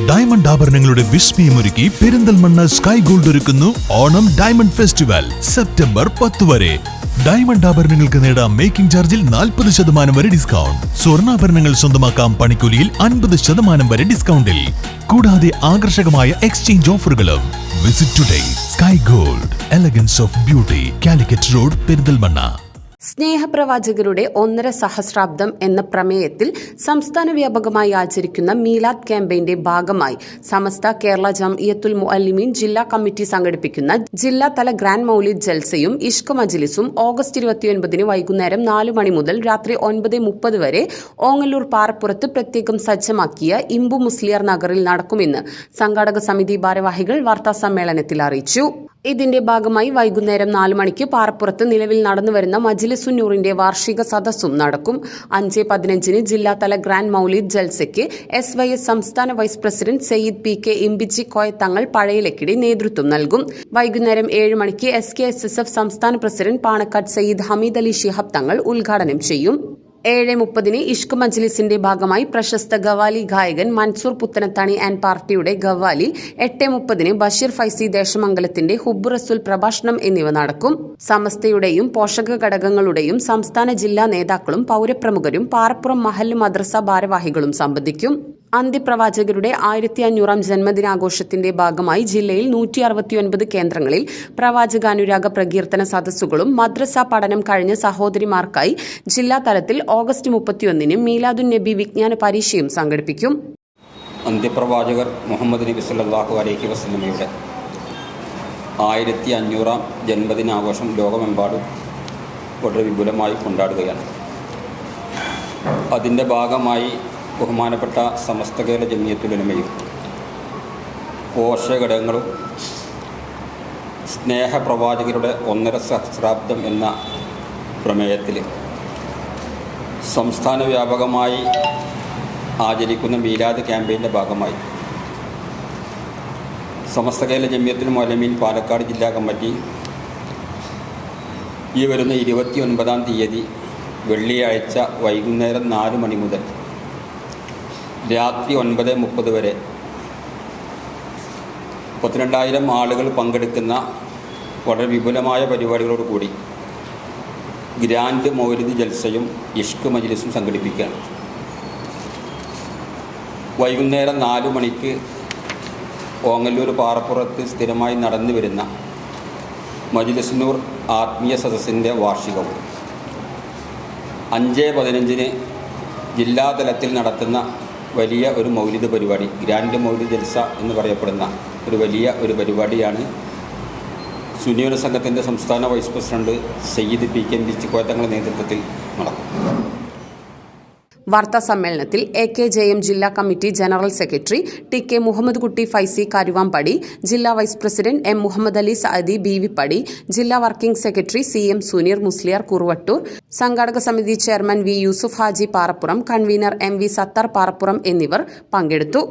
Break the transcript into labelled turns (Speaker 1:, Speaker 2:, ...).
Speaker 1: Diamond ആഭരണങ്ങളുടെ വിസ്മയമൊരുക്കി Perinthalmanna sky gold ഒരുക്കുന്നു Onam diamond festival September 10 വരെ. Diamond ആഭരണങ്ങൾക്ക് നേടാം മേക്കിംഗ് ചാർജിൽ 40% വരെ ഡിസ്കൗണ്ട്. സ്വർണ്ണാഭരണങ്ങൾ സ്വന്തമാക്കാം പണിക്കൂലിയിൽ 50% വരെ ഡിസ്കൗണ്ടിൽ. കൂടാതെ ആകർഷകമായ എക്സ്ചേഞ്ച് ഓഫറുകളും. Visit today sky gold, elegance of beauty, Calicut road, Perinthalmanna.
Speaker 2: സ്നേഹപ്രവാചകരുടെ 1.5 സഹസ്രാബ്ദം എന്ന പ്രമേയത്തിൽ സംസ്ഥാന വ്യാപകമായി ആചരിക്കുന്ന മീലാദ് ക്യാമ്പയിന്റെ ഭാഗമായി സമസ്ത കേരള ജംഇയ്യത്തുൽ മുഅല്ലിമീൻ ജില്ലാ കമ്മിറ്റി സംഘടിപ്പിക്കുന്ന ജില്ലാതല ഗ്രാൻഡ് മൗലിദ് ജൽസയും ഇഷ്ക് മജ്ലിസും ഓഗസ്റ്റ് 29 വൈകുന്നേരം 4 മണി മുതൽ രാത്രി 9:30 വരെ ഓങ്ങല്ലൂർ പാറപ്പുറത്ത് പ്രത്യേകം സജ്ജമാക്കിയ ഇമ്പു മുസ്ലിയാർ നഗറിൽ നടക്കുമെന്ന് സംഘാടക സമിതി ഭാരവാഹികൾ വാർത്താസമ്മേളനത്തിൽ അറിയിച്ചു. ഇതിന്റെ ഭാഗമായി വൈകുന്നേരം 4 മണിക്ക് പാറപ്പുറത്ത് നിലവിൽ നടന്നുവരുന്ന മജ്ലിസുന്നൂറിന്റെ വാർഷിക സദസ്സും നടക്കും. 5:15 ജില്ലാതല ഗ്രാൻഡ് മൗലിദ് ജൽസയ്ക്ക് SYS സംസ്ഥാന vice president Sayyid PK Imbichi Koya Thangal Pazhayalakkidi നേതൃത്വം നൽകും. വൈകുന്നേരം 7 മണിക്ക് SKSSF സംസ്ഥാന പ്രസിഡന്റ് പാണക്കാട് സയ്യിദ് ഹമീദ് അലി ശിഹാബ് തങ്ങൾ ഉദ്ഘാടനം ചെയ്യും. 7:30 ഇഷ്ക് മജ്ലിസിന്റെ ഭാഗമായി പ്രശസ്ത ഗവാലി ഗായകൻ മൻസൂർ പുത്തനത്താണി ആൻഡ് പാർട്ടിയുടെ ഗവാലി, 8:30 ബഷീർ ഫൈസി ദേശമംഗലത്തിന്റെ ഹുബ്ബ് റസൂൽ പ്രഭാഷണം എന്നിവ നടക്കും. സമസ്തയുടെയും പോഷക ഘടകങ്ങളുടെയും സംസ്ഥാന ജില്ലാ നേതാക്കളും പൗരപ്രമുഖരും പാറപ്പുറം മഹല്ല് മദ്രസ ഭാരവാഹികളും സംബന്ധിക്കും. അന്ത്യപ്രവാചകരുടെ 1500-ാം ജന്മദിനാഘോഷത്തിന്റെ ഭാഗമായി ജില്ലയിൽ 169 കേന്ദ്രങ്ങളിൽ പ്രവാചകാനുരാഗ പ്രകീർത്തന സദസ്സുകളും മദ്രസ പഠനം കഴിഞ്ഞ സഹോദരിമാർക്കായി ജില്ലാ തലത്തിൽ ഓഗസ്റ്റ് 31 മീലാദുൻ നബി വിജ്ഞാന പരീക്ഷയും സംഘടിപ്പിക്കും.
Speaker 3: അന്ത്യപ്രവാചകർ മുഹമ്മദ് നബി സല്ലല്ലാഹു അലൈഹി വസല്ലമയുടെ 1500-ാം ജന്മദിനാഘോഷം ലോകമെമ്പാടും വളരെ വിപുലമായി കൊണ്ടാടുകയാണ്. അതിൻ്റെ ഭാഗമായി ബഹുമാനപ്പെട്ട സമസ്ത കേരള ജംഇയ്യത്തുൽ ഉലമയും പോഷകഘടകങ്ങളും സ്നേഹപ്രവാചകരുടെ 1.5 സഹസ്രാബ്ദം എന്ന പ്രമേയത്തിൽ സംസ്ഥാന വ്യാപകമായി ആചരിക്കുന്ന മീലാദ് ക്യാമ്പയിൻ്റെ ഭാഗമായി സമസ്ത കേരള ജംഇയ്യത്തുൽ മുഅല്ലിമീൻ പാലക്കാട് ജില്ലാ കമ്മിറ്റി ഈ വരുന്ന 29-ാം തീയതി വെള്ളിയാഴ്ച വൈകുന്നേരം 4 മണി മുതൽ രാത്രി 9:30 വരെ 32,000 ആളുകൾ പങ്കെടുക്കുന്ന വളരെ വിപുലമായ പരിപാടികളോടുകൂടി ഗ്രാൻഡ് മൗലിദ് ജൽസയും ഇഷ്ക് മജ്ലിസും സംഘടിപ്പിക്കുകയാണ്. വൈകുന്നേരം 4 മണിക്ക് ഓങ്ങല്ലൂർ പാറപ്പുറത്ത് സ്ഥിരമായി നടന്നു വരുന്ന മജ്ലിസുന്നൂർ ആത്മീയ സദസ്സിൻ്റെ വാർഷികവും 5:15 ജില്ലാതലത്തിൽ നടത്തുന്ന വലിയ ഒരു മൗലിദ് പരിപാടി, ഗ്രാൻഡ് മൗലിദ് ജൽസ എന്ന് പറയപ്പെടുന്ന ഒരു വലിയ പരിപാടിയാണ് സുന്നിയൂർ സംഘത്തിൻ്റെ സംസ്ഥാന vice president Sayyid PK Imbichi Koya തങ്ങളുടെ നേതൃത്വത്തിൽ നടക്കും.
Speaker 2: വാർത്താ സമ്മേളനത്തിൽ AKJM ജില്ലാ committee general secretary TK Muhammad Kutty Faizi Karuvambadi, ജില്ലാ vice president M Muhammad Ali Saadi Beevippadi, ജില്ലാ working secretary CM Suneer Musliyar Kuruvattur, സംഘാടക സമിതി chairman V Yusuf Haji Parappuram, convener MV Sattar Parappuram എന്നിവർ പങ്കെടുത്തു.